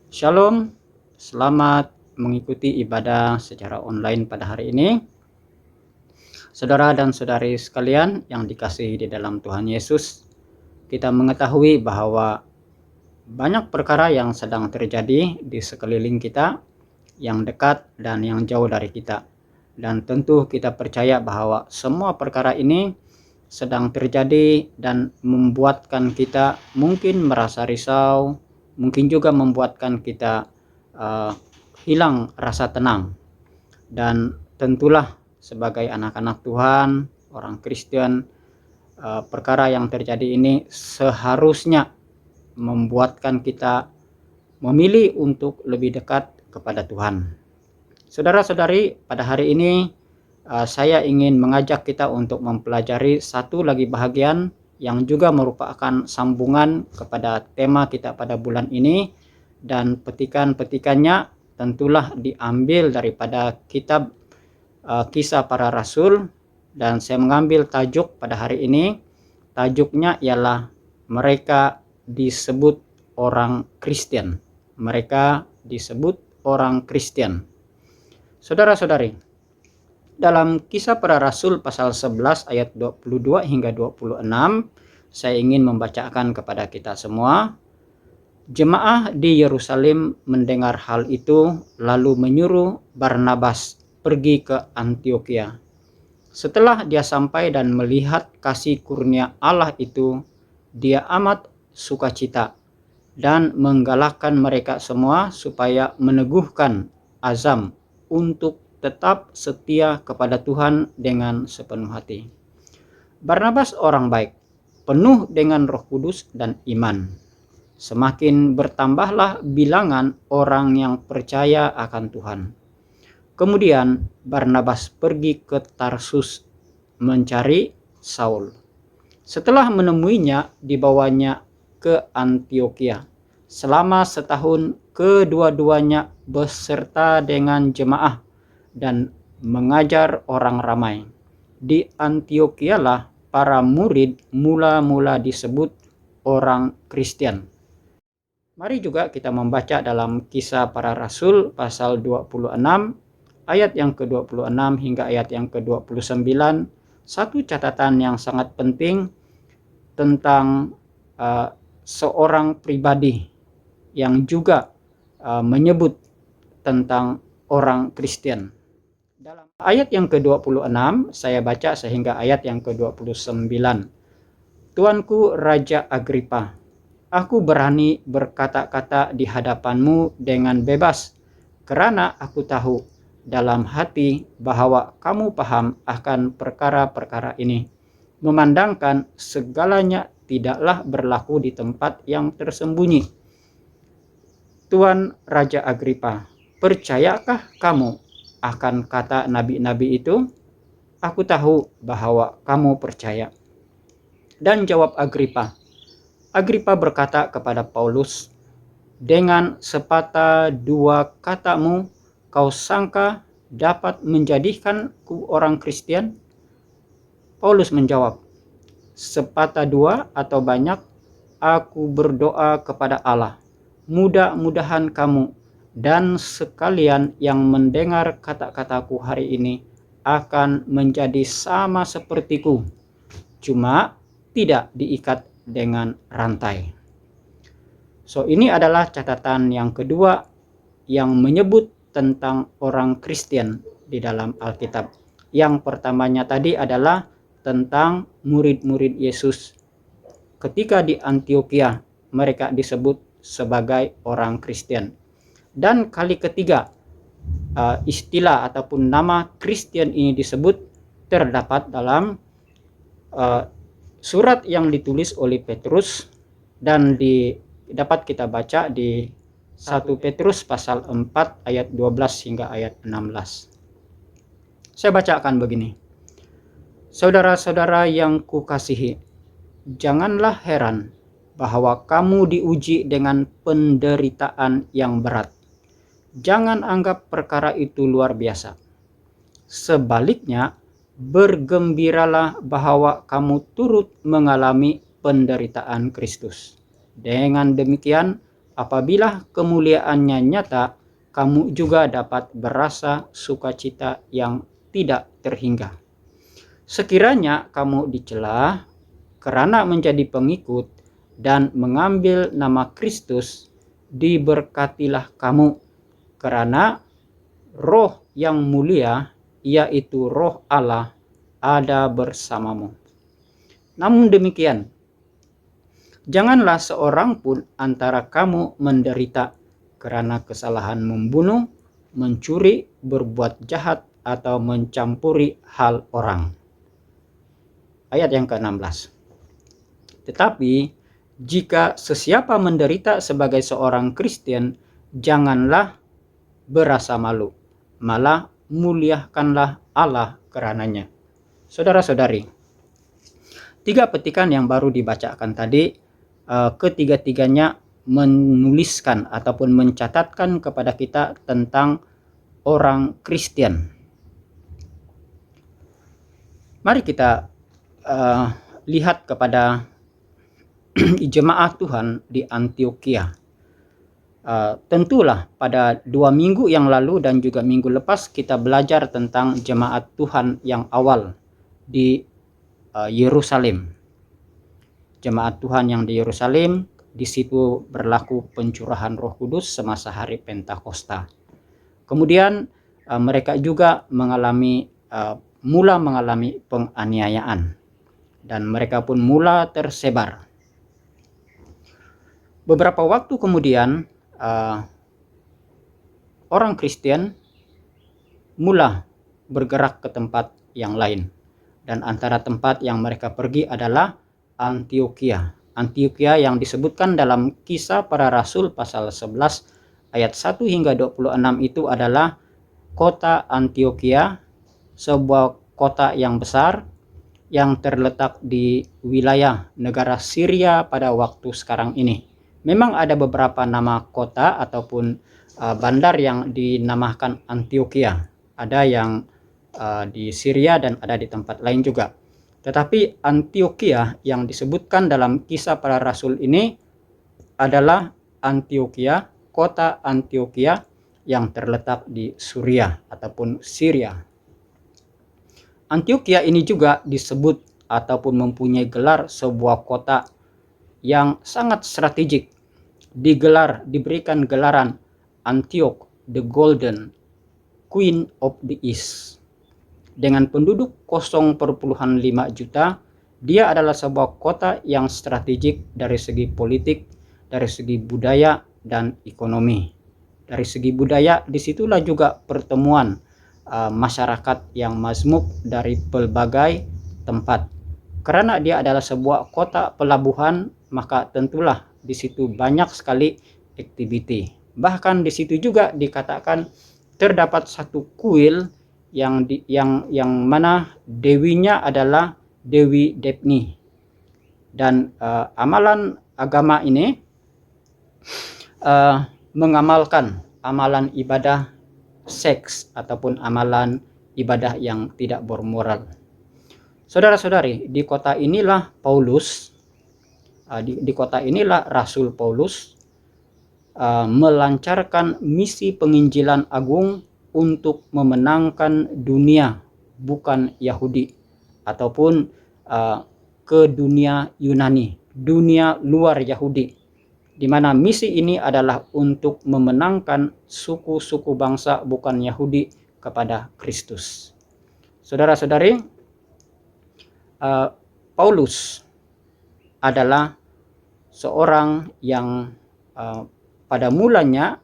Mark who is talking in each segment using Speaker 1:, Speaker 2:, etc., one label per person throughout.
Speaker 1: Shalom, selamat mengikuti ibadah secara online pada hari ini. Saudara dan saudari sekalian yang dikasihi di dalam Tuhan Yesus, kita mengetahui bahwa banyak perkara yang sedang terjadi di sekeliling kita, yang dekat dan yang jauh dari kita. Dan tentu kita percaya bahwa semua perkara ini sedang terjadi dan membuatkan kita mungkin merasa risau, mungkin juga membuatkan kita hilang rasa tenang. Dan tentulah sebagai anak-anak Tuhan, orang Kristen, perkara yang terjadi ini seharusnya membuatkan kita memilih untuk lebih dekat kepada Tuhan. Saudara-saudari, pada hari ini saya ingin mengajak kita untuk mempelajari satu lagi bahagian yang juga merupakan sambungan kepada tema kita pada bulan ini, dan petikan-petikannya tentulah diambil daripada kitab Kisah Para Rasul, dan saya mengambil tajuk pada hari ini. Tajuknya ialah mereka disebut orang Kristen. Mereka disebut orang Kristen. Saudara-saudari, dalam Kisah Para Rasul pasal 11 ayat 22 hingga 26, saya ingin membacakan kepada kita semua. Jemaah di Yerusalem mendengar hal itu, lalu menyuruh Barnabas pergi ke Antiokhia. Setelah dia sampai dan melihat kasih kurnia Allah itu, dia amat sukacita dan menggalakkan mereka semua supaya meneguhkan azam untuk tetap setia kepada Tuhan dengan sepenuh hati. Barnabas orang baik, penuh dengan Roh Kudus dan iman. Semakin bertambahlah bilangan orang yang percaya akan Tuhan. Kemudian Barnabas pergi ke Tarsus mencari Saul. Setelah menemuinya, dibawanya ke Antiokhia. Selama setahun kedua-duanya beserta dengan jemaah dan mengajar orang ramai. Di Antiokhia para murid mula-mula disebut orang Kristen. Mari juga kita membaca dalam Kisah Para Rasul pasal 26 ayat yang ke-26 hingga ayat yang ke-29, satu catatan yang sangat penting tentang seorang pribadi yang juga menyebut tentang orang Kristen. Dalam ayat yang ke-26 saya baca sehingga ayat yang ke-29. Tuanku Raja Agripa, aku berani berkata-kata di hadapanmu dengan bebas, karena aku tahu dalam hati bahwa kamu paham akan perkara-perkara ini, memandangkan segalanya tidaklah berlaku di tempat yang tersembunyi. Tuan Raja Agripa, percayakah kamu akan kata nabi-nabi itu? Aku tahu bahwa kamu percaya. Dan jawab Agripa berkata kepada Paulus, dengan sepatah dua katamu kau sangka dapat menjadikanku orang Kristen? Paulus menjawab, sepatah dua atau banyak, aku berdoa kepada Allah, mudah-mudahan kamu dan sekalian yang mendengar kata-kataku hari ini akan menjadi sama sepertiku, cuma tidak diikat dengan rantai. So, ini adalah catatan yang kedua yang menyebut tentang orang Kristen di dalam Alkitab. Yang pertamanya tadi adalah tentang murid-murid Yesus. Ketika di Antiokhia, mereka disebut sebagai orang Kristen. Dan kali ketiga, istilah ataupun nama Kristen ini disebut terdapat dalam surat yang ditulis oleh Petrus, dan dapat kita baca di 1 Petrus pasal 4 ayat 12 hingga ayat 16. Saya bacakan begini. Saudara-saudara yang kukasihi, janganlah heran bahwa kamu diuji dengan penderitaan yang berat. Jangan anggap perkara itu luar biasa. Sebaliknya, bergembiralah bahwa kamu turut mengalami penderitaan Kristus. Dengan demikian, apabila kemuliaannya nyata, kamu juga dapat berasa sukacita yang tidak terhingga. Sekiranya kamu dicela karena menjadi pengikut dan mengambil nama Kristus, diberkatilah kamu karena Roh yang mulia, yaitu Roh Allah, ada bersamamu. Namun demikian, janganlah seorang pun antara kamu menderita karena kesalahan membunuh, mencuri, berbuat jahat, atau mencampuri hal orang. Ayat yang ke-16. Tetapi jika sesiapa menderita sebagai seorang Kristen, janganlah berasa malu, malah muliakanlah Allah karenanya. Saudara-saudari, 3 petikan yang baru dibacakan tadi, ketiga-tiganya menuliskan ataupun mencatatkan kepada kita tentang orang Kristen. Mari kita lihat kepada jemaat Tuhan di Antioquia. Tentulah pada 2 minggu yang lalu dan juga minggu lepas kita belajar tentang jemaat Tuhan yang awal di Yerusalem. Jemaat Tuhan yang di Yerusalem, di situ berlaku pencurahan Roh Kudus semasa hari Pentakosta. Kemudian mereka juga mula mengalami penganiayaan dan mereka pun mula tersebar. Beberapa waktu kemudian orang Kristen mula bergerak ke tempat yang lain, dan antara tempat yang mereka pergi adalah Antioquia. Antioquia yang disebutkan dalam Kisah Para Rasul pasal 11 ayat 1 hingga 26 itu adalah kota Antioquia, sebuah kota yang besar yang terletak di wilayah negara Syria pada waktu sekarang ini. Memang ada beberapa nama kota ataupun bandar yang dinamakan Antioquia. Ada yang di Syria dan ada di tempat lain juga. Tetapi Antioquia yang disebutkan dalam Kisah Para Rasul ini adalah Antioquia, kota Antioquia yang terletak di Suriah ataupun Syria. Antioquia ini juga disebut ataupun mempunyai gelar sebuah kota yang sangat strategik. Diberikan gelaran Antioch the Golden, Queen of the East. Dengan penduduk 0,5 juta, dia adalah sebuah kota yang strategik dari segi politik, dari segi budaya dan ekonomi. Dari segi budaya, disitulah juga pertemuan masyarakat yang mazmuk dari pelbagai tempat. Karena dia adalah sebuah kota pelabuhan, maka tentulah di situ banyak sekali aktiviti. Bahkan di situ juga dikatakan terdapat satu kuil yang mana dewinya adalah Dewi Depni. Dan amalan agama ini mengamalkan amalan ibadah seks ataupun amalan ibadah yang tidak bermoral. Saudara-saudari, di kota inilah Rasul Paulus melancarkan misi penginjilan agung untuk memenangkan dunia bukan Yahudi ataupun ke dunia Yunani, dunia luar Yahudi, di mana misi ini adalah untuk memenangkan suku-suku bangsa bukan Yahudi kepada Kristus. Saudara-saudari, Paulus adalah seorang yang pada mulanya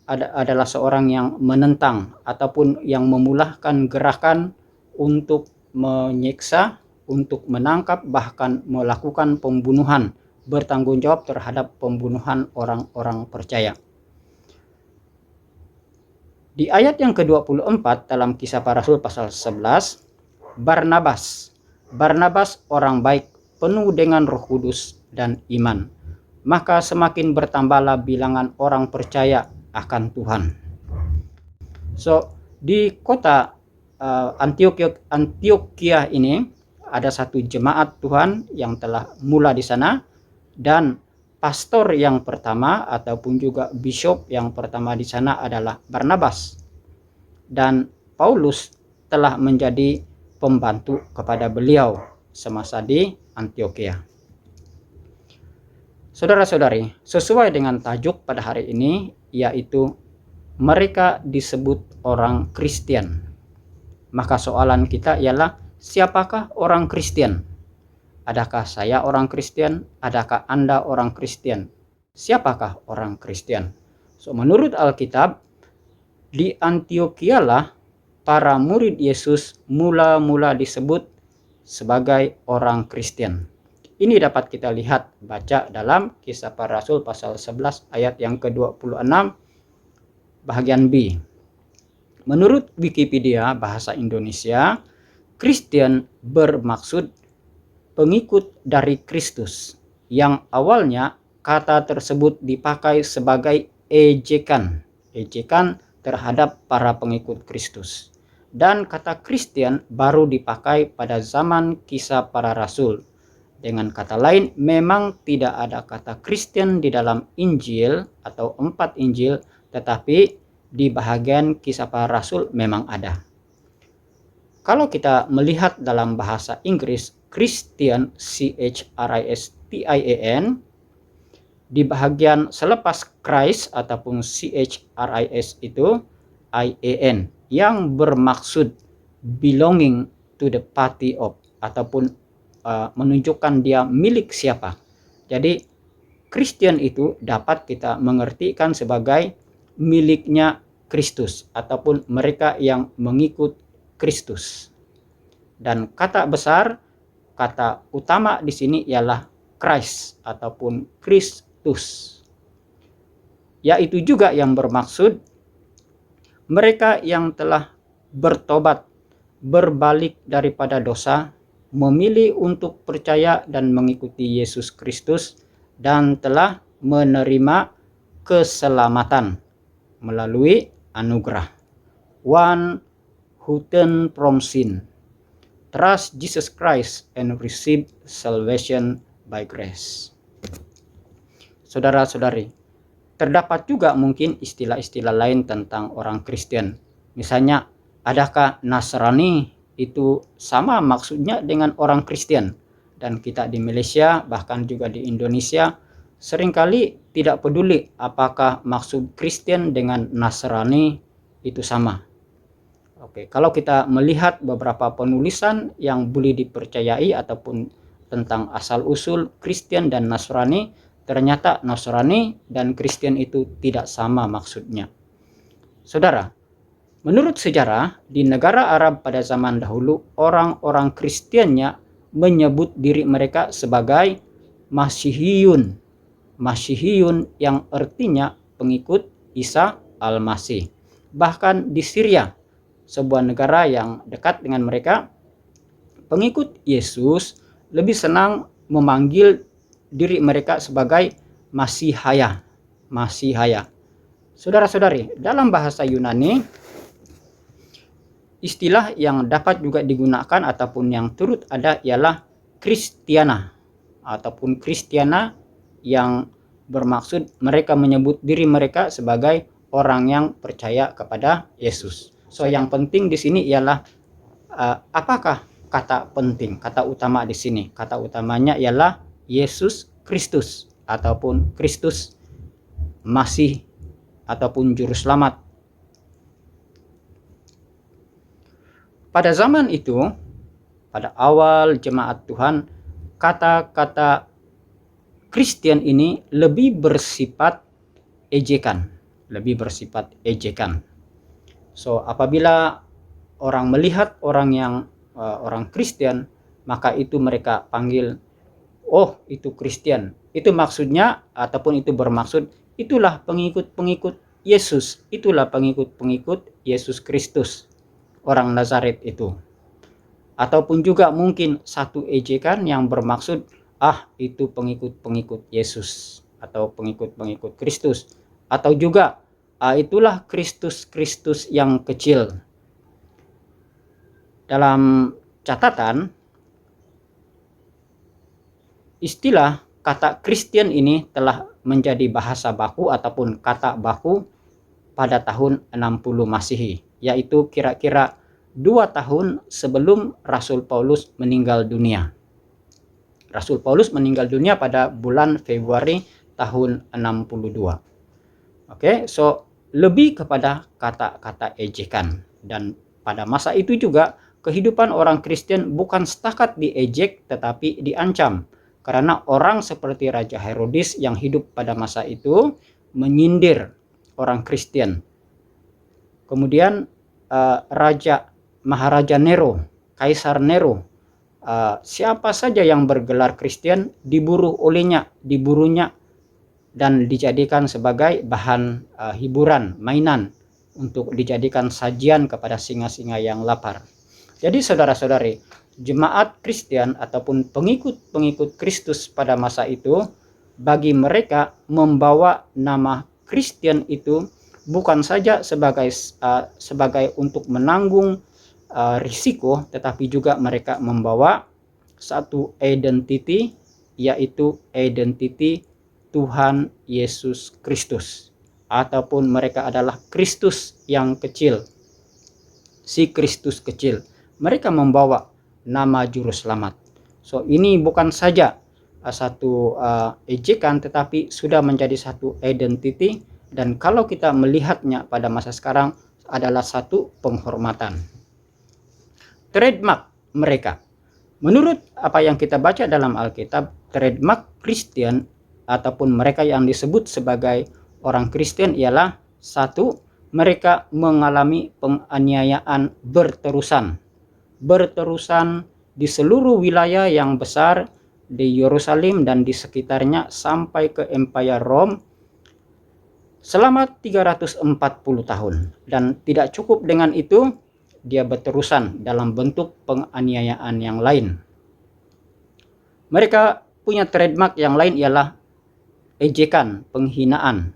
Speaker 1: adalah seorang yang menentang ataupun yang memulahkan gerakan untuk menyiksa, untuk menangkap, bahkan melakukan pembunuhan, bertanggung jawab terhadap pembunuhan orang-orang percaya. Di ayat yang ke-24 dalam Kisah Para Rasul pasal 11, Barnabas orang baik, penuh dengan Roh Kudus dan iman, maka semakin bertambahlah bilangan orang percaya akan Tuhan. So, di kota Antioquia ini ada satu jemaat Tuhan yang telah mula di sana, dan pastor yang pertama ataupun juga bishop yang pertama di sana adalah Barnabas, dan Paulus telah menjadi pembantu kepada beliau semasa di Antioquia. Saudara-saudari, sesuai dengan tajuk pada hari ini, yaitu mereka disebut orang Kristen. Maka soalan kita ialah, siapakah orang Kristen? Adakah saya orang Kristen? Adakah Anda orang Kristen? Siapakah orang Kristen? So, menurut Alkitab, di Antioquia lah para murid Yesus mula-mula disebut sebagai orang Kristen. Ini dapat kita lihat baca dalam Kisah Para Rasul pasal 11 ayat yang ke-26 bagian B. Menurut Wikipedia bahasa Indonesia, Kristen bermaksud pengikut dari Kristus, yang awalnya kata tersebut dipakai sebagai ejekan terhadap para pengikut Kristus. Dan kata Kristen baru dipakai pada zaman Kisah Para Rasul. Dengan kata lain, memang tidak ada kata Kristen di dalam Injil atau 4 Injil, tetapi di bahagian Kisah Para Rasul memang ada. Kalau kita melihat dalam bahasa Inggris, Christian, C-H-R-I-S-T-I-A-N, di bahagian selepas Christ ataupun C-H-R-I-S itu I-A-N, yang bermaksud belonging to the party of, ataupun menunjukkan dia milik siapa. Jadi Kristen itu dapat kita mengertikan sebagai miliknya Kristus ataupun mereka yang mengikut Kristus. Dan kata besar, kata utama di sini ialah Christ ataupun Kristus. Yaitu juga yang bermaksud mereka yang telah bertobat, berbalik daripada dosa, memilih untuk percaya dan mengikuti Yesus Kristus, dan telah menerima keselamatan melalui anugerah. One who turn from sin, trust Jesus Christ and receive salvation by grace. Saudara-saudari, terdapat juga mungkin istilah-istilah lain tentang orang Kristen. Misalnya, adakah Nasrani itu sama maksudnya dengan orang Kristen? Dan kita di Malaysia, bahkan juga di Indonesia, seringkali tidak peduli apakah maksud Kristen dengan Nasrani itu sama. Oke, kalau kita melihat beberapa penulisan yang boleh dipercayai ataupun tentang asal-usul Kristen dan Nasrani, ternyata Nasrani dan Kristen itu tidak sama maksudnya. Saudara, menurut sejarah, di negara Arab pada zaman dahulu, orang-orang Kristennya menyebut diri mereka sebagai Masihiyun. Masihiyun yang artinya pengikut Isa Al-Masih. Bahkan di Syria, sebuah negara yang dekat dengan mereka, pengikut Yesus lebih senang memanggil diri mereka sebagai Masihaya. Masihaya. Saudara-saudari, dalam bahasa Yunani, istilah yang dapat juga digunakan ataupun yang turut ada ialah Kristiana ataupun Kristiana, yang bermaksud mereka menyebut diri mereka sebagai orang yang percaya kepada Yesus. So, yang penting di sini ialah apakah kata penting, kata utama di sini? Kata utamanya ialah Yesus Kristus ataupun Kristus Masih ataupun Juru Selamat. Pada zaman itu, pada awal jemaat Tuhan, kata-kata Kristen ini lebih bersifat ejekan, So, apabila orang melihat orang yang orang Kristen, maka itu mereka panggil, oh itu Kristen. Itu maksudnya ataupun itu bermaksud, itulah pengikut-pengikut Yesus, itulah pengikut-pengikut Yesus Kristus, orang Nazaret itu. Ataupun juga mungkin satu ejekan yang bermaksud, itu pengikut-pengikut Yesus atau pengikut-pengikut Kristus. Atau juga itulah Kristus yang kecil. Dalam catatan, istilah kata Kristen ini telah menjadi bahasa baku ataupun kata baku pada tahun 60 Masehi, yaitu kira-kira 2 tahun sebelum Rasul Paulus meninggal dunia. Rasul Paulus meninggal dunia pada bulan Februari tahun 62. Oke, so lebih kepada kata-kata ejekan. Dan pada masa itu juga kehidupan orang Kristen bukan setakat diejek tetapi diancam. Karena orang seperti Raja Herodes yang hidup pada masa itu menyindir orang Kristen. Kemudian Maharaja Nero, Kaisar Nero, siapa saja yang bergelar Kristen diburunya dan dijadikan sebagai bahan hiburan, mainan untuk dijadikan sajian kepada singa-singa yang lapar. Jadi saudara-saudari, jemaat Kristen ataupun pengikut-pengikut Kristus pada masa itu, bagi mereka membawa nama Kristen itu bukan saja sebagai untuk menanggung risiko, tetapi juga mereka membawa satu identity, yaitu identity Tuhan Yesus Kristus, ataupun mereka adalah Kristus yang kecil, si Kristus kecil. Mereka membawa nama juru selamat. So ini bukan saja satu ejekan, tetapi sudah menjadi satu identity, dan kalau kita melihatnya pada masa sekarang adalah satu penghormatan. Trademark mereka, menurut apa yang kita baca dalam Alkitab, trademark Kristen ataupun mereka yang disebut sebagai orang Kristen ialah satu, mereka mengalami penganiayaan berterusan di seluruh wilayah yang besar di Yerusalem dan di sekitarnya sampai ke Empire Rome selama 340 tahun. Dan tidak cukup dengan itu, dia berterusan dalam bentuk penganiayaan yang lain. Mereka punya trademark yang lain ialah ejekan, penghinaan,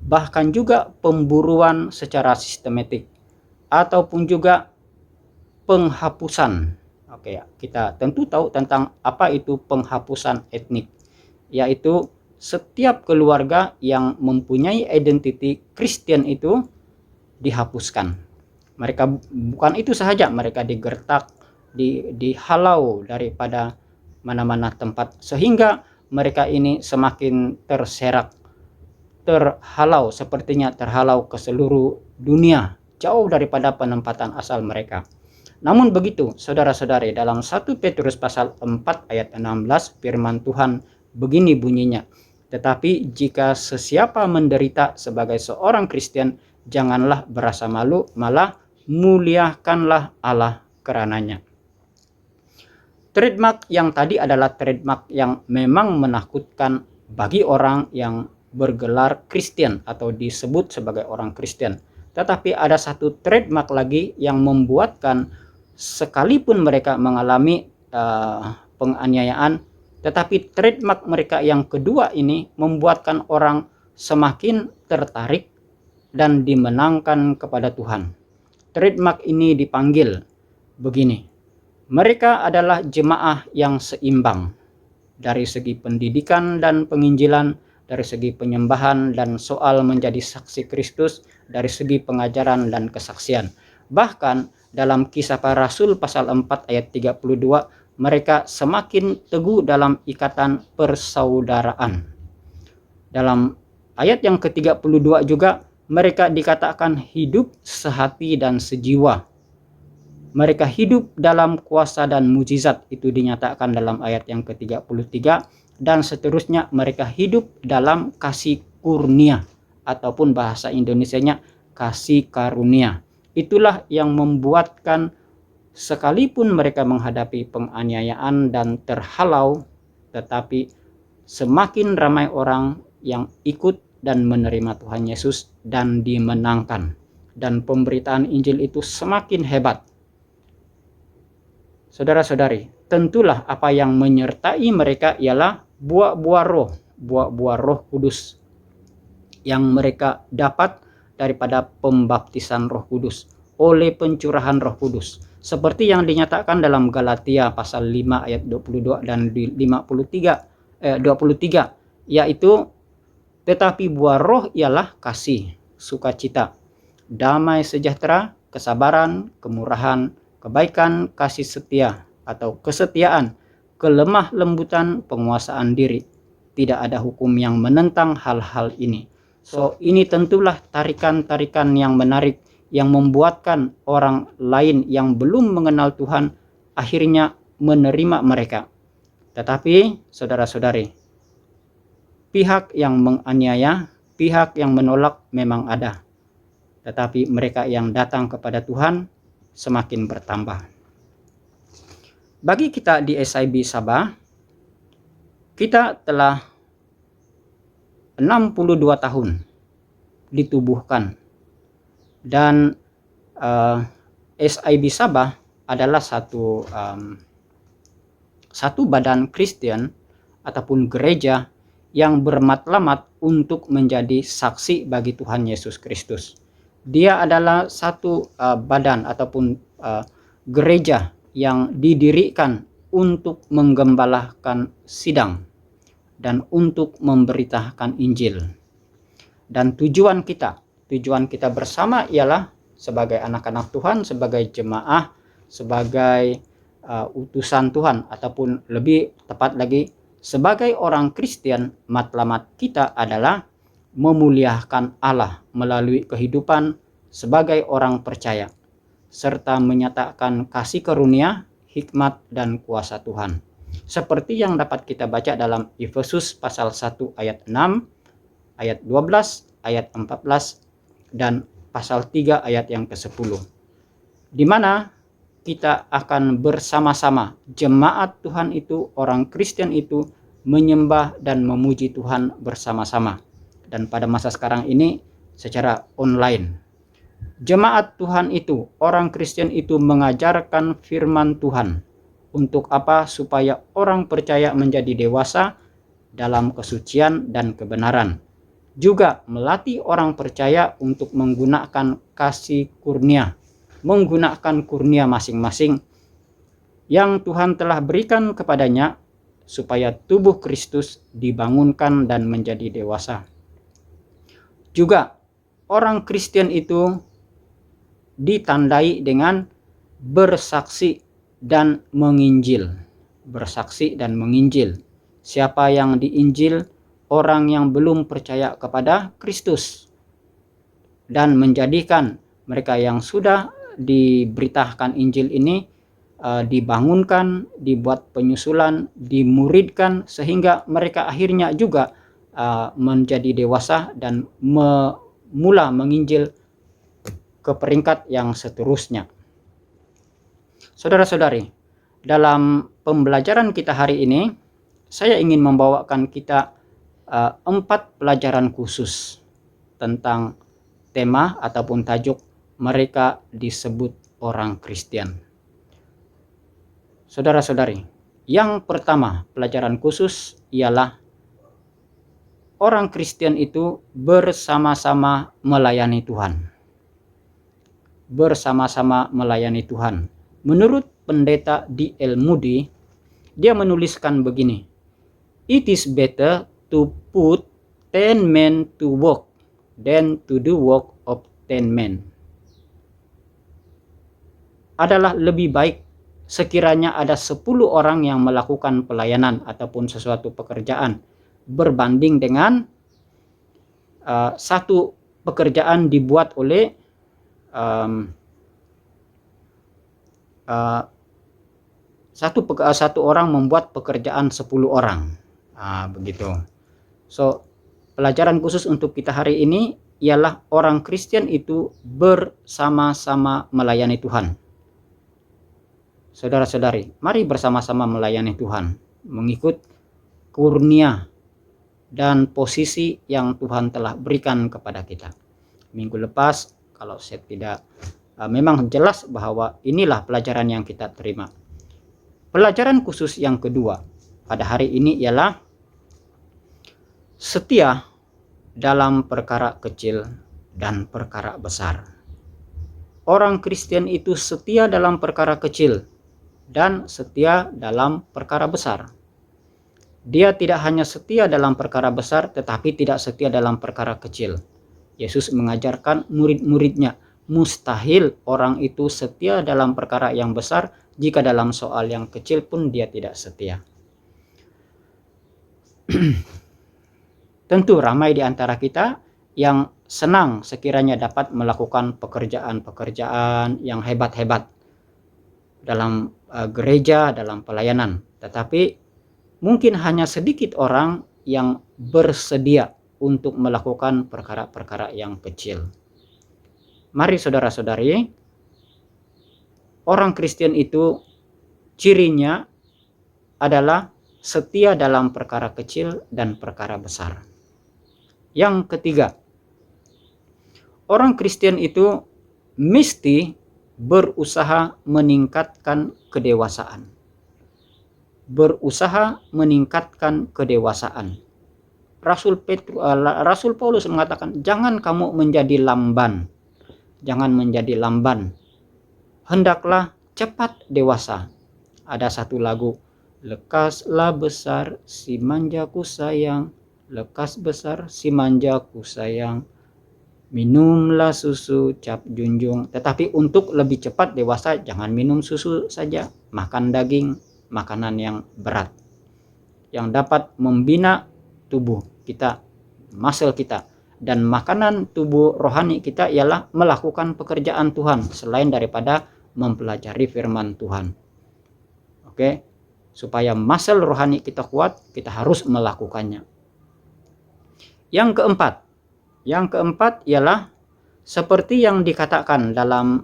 Speaker 1: bahkan juga pemburuan secara sistematik, ataupun juga penghapusan. Oke, kita tentu tahu tentang apa itu penghapusan etnik, yaitu setiap keluarga yang mempunyai identiti Kristen itu dihapuskan. Mereka bukan itu saja, mereka digertak, dihalau daripada mana-mana tempat, sehingga mereka ini semakin terserak, terhalau, sepertinya terhalau ke seluruh dunia, jauh daripada penempatan asal mereka. Namun begitu, saudara-saudari, dalam 1 Petrus pasal 4 ayat 16 firman Tuhan begini bunyinya, tetapi jika sesiapa menderita sebagai seorang Kristen, janganlah berasa malu, malah muliakanlah Allah karenanya. Trademark yang tadi adalah trademark yang memang menakutkan bagi orang yang bergelar Kristen atau disebut sebagai orang Kristen. Tetapi ada satu trademark lagi yang membuatkan sekalipun mereka mengalami penganiayaan, tetapi trademark mereka yang kedua ini membuatkan orang semakin tertarik dan dimenangkan kepada Tuhan. Trademark ini dipanggil begini: mereka adalah jemaah yang seimbang dari segi pendidikan dan penginjilan, dari segi penyembahan dan soal menjadi saksi Kristus, dari segi pengajaran dan kesaksian. Bahkan dalam Kisah Para Rasul pasal 4 ayat 32, mereka semakin teguh dalam ikatan persaudaraan. Dalam ayat yang ke-32 juga mereka dikatakan hidup sehati dan sejiwa. Mereka hidup dalam kuasa dan mujizat, itu dinyatakan dalam ayat yang ke-33, dan seterusnya mereka hidup dalam kasih kurnia, ataupun bahasa Indonesianya kasih karunia. Itulah yang membuatkan sekalipun mereka menghadapi penganiayaan dan terhalau, tetapi semakin ramai orang yang ikut dan menerima Tuhan Yesus dan dimenangkan, dan pemberitaan Injil itu semakin hebat. Saudara-saudari, tentulah apa yang menyertai mereka ialah buah-buah Roh Kudus yang mereka dapat daripada pembaptisan Roh Kudus oleh pencurahan Roh Kudus, seperti yang dinyatakan dalam Galatia pasal 5 ayat 22 dan 53 23, yaitu tetapi buah roh ialah kasih, sukacita, damai sejahtera, kesabaran, kemurahan, kebaikan, kasih setia atau kesetiaan, kelemah lembutan, penguasaan diri. Tidak ada hukum yang menentang hal-hal ini. So, ini tentulah tarikan-tarikan yang menarik yang membuatkan orang lain yang belum mengenal Tuhan akhirnya menerima mereka. Tetapi saudara-saudari, pihak yang menganiaya, pihak yang menolak memang ada. Tetapi mereka yang datang kepada Tuhan semakin bertambah. Bagi kita di SIB Sabah, kita telah 62 tahun ditubuhkan. Dan SIB Sabah adalah satu badan Kristen ataupun gereja yang bermatlamat untuk menjadi saksi bagi Tuhan Yesus Kristus. Dia adalah satu badan ataupun gereja yang didirikan untuk menggembalakan sidang dan untuk memberitakan Injil. Dan tujuan kita bersama ialah sebagai anak-anak Tuhan, sebagai jemaah, sebagai utusan Tuhan, ataupun lebih tepat lagi sebagai orang Kristen, matlamat kita adalah memuliakan Allah melalui kehidupan sebagai orang percaya, serta menyatakan kasih karunia, hikmat, dan kuasa Tuhan. Seperti yang dapat kita baca dalam Efesus pasal 1 ayat 6, ayat 12, ayat 14, dan pasal 3 ayat yang ke-10. Di mana kita akan bersama-sama, jemaat Tuhan itu, orang Kristen itu, menyembah dan memuji Tuhan bersama-sama. Dan pada masa sekarang ini secara online. Jemaat Tuhan itu, orang Kristen itu mengajarkan firman Tuhan. Untuk apa? Supaya orang percaya menjadi dewasa dalam kesucian dan kebenaran. Juga melatih orang percaya untuk menggunakan kasih kurnia, menggunakan kurnia masing-masing yang Tuhan telah berikan kepadanya, supaya tubuh Kristus dibangunkan dan menjadi dewasa. Juga orang Kristen itu ditandai dengan bersaksi dan menginjil. Bersaksi dan menginjil. Siapa yang diinjil? Orang yang belum percaya kepada Kristus. Dan menjadikan mereka yang sudah diberitakan Injil ini dibangunkan, dibuat penyusulan, dimuridkan, sehingga mereka akhirnya juga menjadi dewasa dan mula menginjil ke peringkat yang seterusnya. Saudara-saudari, dalam pembelajaran kita hari ini, saya ingin membawakan kita 4 pelajaran khusus tentang tema ataupun tajuk mereka disebut orang Kristen. Saudara-saudari, yang pertama pelajaran khusus ialah orang Kristen itu bersama-sama melayani Tuhan. Bersama-sama melayani Tuhan. Menurut pendeta D.L. Moody, dia menuliskan begini: "It is better to put 10 men to work than to do work of 10 men." Adalah lebih baik sekiranya ada 10 orang yang melakukan pelayanan ataupun sesuatu pekerjaan berbanding dengan satu pekerjaan dibuat oleh satu orang membuat pekerjaan 10 orang. Begitu. So, pelajaran khusus untuk kita hari ini ialah orang Kristen itu bersama-sama melayani Tuhan. Saudara-saudari, mari bersama-sama melayani Tuhan, mengikut kurnia dan posisi yang Tuhan telah berikan kepada kita. Minggu lepas, kalau saya tidak memang jelas bahwa inilah pelajaran yang kita terima. Pelajaran khusus yang kedua pada hari ini ialah setia dalam perkara kecil dan perkara besar. Orang Kristen itu setia dalam perkara kecil dan setia dalam perkara besar. Dia tidak hanya setia dalam perkara besar, tetapi tidak setia dalam perkara kecil. Yesus mengajarkan murid-muridnya, mustahil orang itu setia dalam perkara yang besar jika dalam soal yang kecil pun dia tidak setia. Tentu ramai di antara kita yang senang sekiranya dapat melakukan pekerjaan-pekerjaan yang hebat-hebat dalam gereja, dalam pelayanan. Tetapi mungkin hanya sedikit orang yang bersedia untuk melakukan perkara-perkara yang kecil. Mari saudara-saudari, orang Kristen itu cirinya adalah setia dalam perkara kecil dan perkara besar. Yang ketiga, orang Kristen itu mesti berusaha meningkatkan kedewasaan. Berusaha meningkatkan kedewasaan. Rasul Paulus mengatakan, jangan kamu menjadi lamban. Jangan menjadi lamban. Hendaklah cepat dewasa. Ada satu lagu, lekaslah besar si manjaku sayang, lekas besar si manjaku sayang, minumlah susu cap junjung. Tetapi untuk lebih cepat dewasa, jangan minum susu saja, makan daging, makanan yang berat yang dapat membina tubuh kita, muscle kita. Dan makanan tubuh rohani kita ialah melakukan pekerjaan Tuhan selain daripada mempelajari firman Tuhan. Oke, supaya muscle rohani kita kuat, kita harus melakukannya. Yang keempat ialah seperti yang dikatakan dalam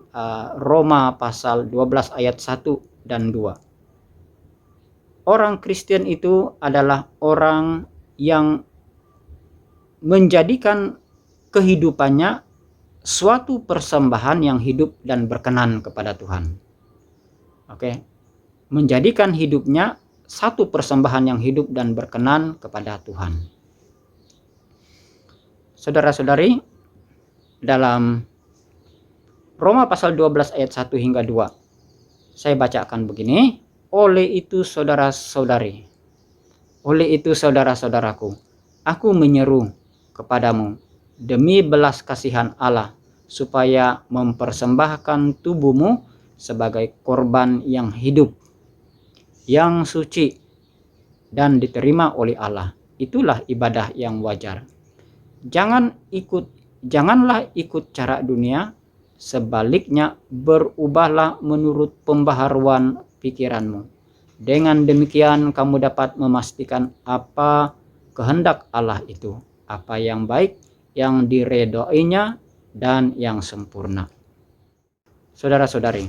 Speaker 1: Roma pasal 12 ayat 1 dan 2. Orang Kristen itu adalah orang yang menjadikan kehidupannya suatu persembahan yang hidup dan berkenan kepada Tuhan. Oke, menjadikan hidupnya satu persembahan yang hidup dan berkenan kepada Tuhan. Saudara-saudari, dalam Roma pasal 12 ayat 1 hingga 2, saya bacakan begini. Oleh itu saudara-saudari, oleh itu saudara-saudaraku, aku menyeru kepadamu demi belas kasihan Allah, supaya mempersembahkan tubuhmu sebagai korban yang hidup, yang suci, dan diterima oleh Allah. Itulah ibadah yang wajar. Janganlah ikut cara dunia, sebaliknya berubahlah menurut pembaharuan pikiranmu. Dengan demikian kamu dapat memastikan apa kehendak Allah itu, apa yang baik, yang diredainya, dan yang sempurna. Saudara-saudari,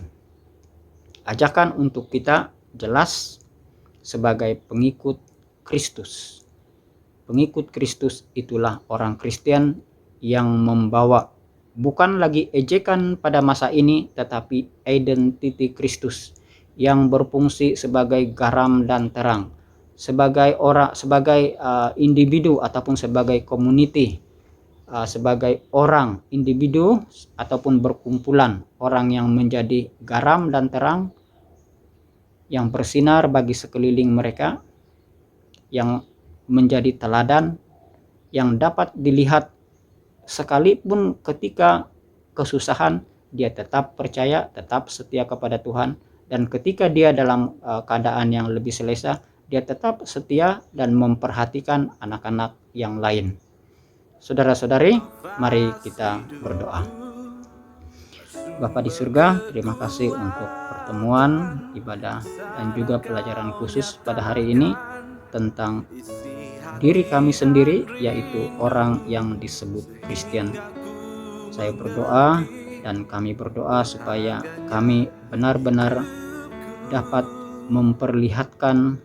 Speaker 1: ajakan untuk kita jelas sebagai pengikut Kristus. Pengikut Kristus itulah orang Kristen yang membawa bukan lagi ejekan pada masa ini, tetapi identiti Kristus yang berfungsi sebagai garam dan terang, sebagai individu ataupun sebagai community, sebagai orang individu ataupun berkumpulan orang yang menjadi garam dan terang yang bersinar bagi sekeliling mereka, yang menjadi teladan yang dapat dilihat sekalipun ketika kesusahan dia tetap percaya, tetap setia kepada Tuhan, dan ketika dia dalam keadaan yang lebih selesa, dia tetap setia dan memperhatikan anak-anak yang lain. Saudara-saudari, mari kita berdoa. Bapa di surga, terima kasih untuk pertemuan, ibadah, dan juga pelajaran khusus pada hari ini tentang diri kami sendiri, yaitu orang yang disebut Kristen. Saya berdoa dan kami berdoa supaya kami benar-benar dapat memperlihatkan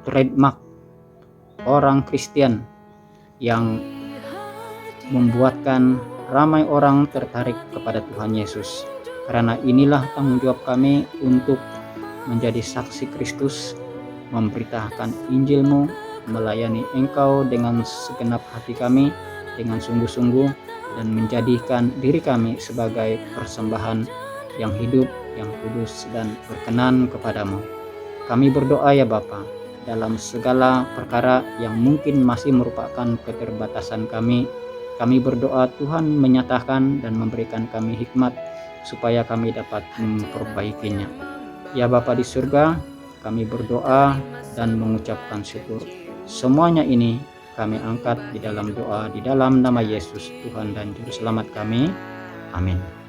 Speaker 1: trademark orang Kristen yang membuatkan ramai orang tertarik kepada Tuhan Yesus. Karena inilah tanggung jawab kami untuk menjadi saksi Kristus, memberitakan Injil-Mu, melayani Engkau dengan segenap hati kami, dengan sungguh-sungguh, dan menjadikan diri kami sebagai persembahan yang hidup, yang kudus, dan berkenan kepadamu. Kami berdoa ya Bapa, dalam segala perkara yang mungkin masih merupakan keterbatasan kami. Kami berdoa Tuhan menyatakan dan memberikan kami hikmat supaya kami dapat memperbaikinya. Ya Bapa di surga, kami berdoa dan mengucapkan syukur. Semuanya ini kami angkat di dalam doa di dalam nama Yesus Tuhan dan Juru Selamat kami. Amin.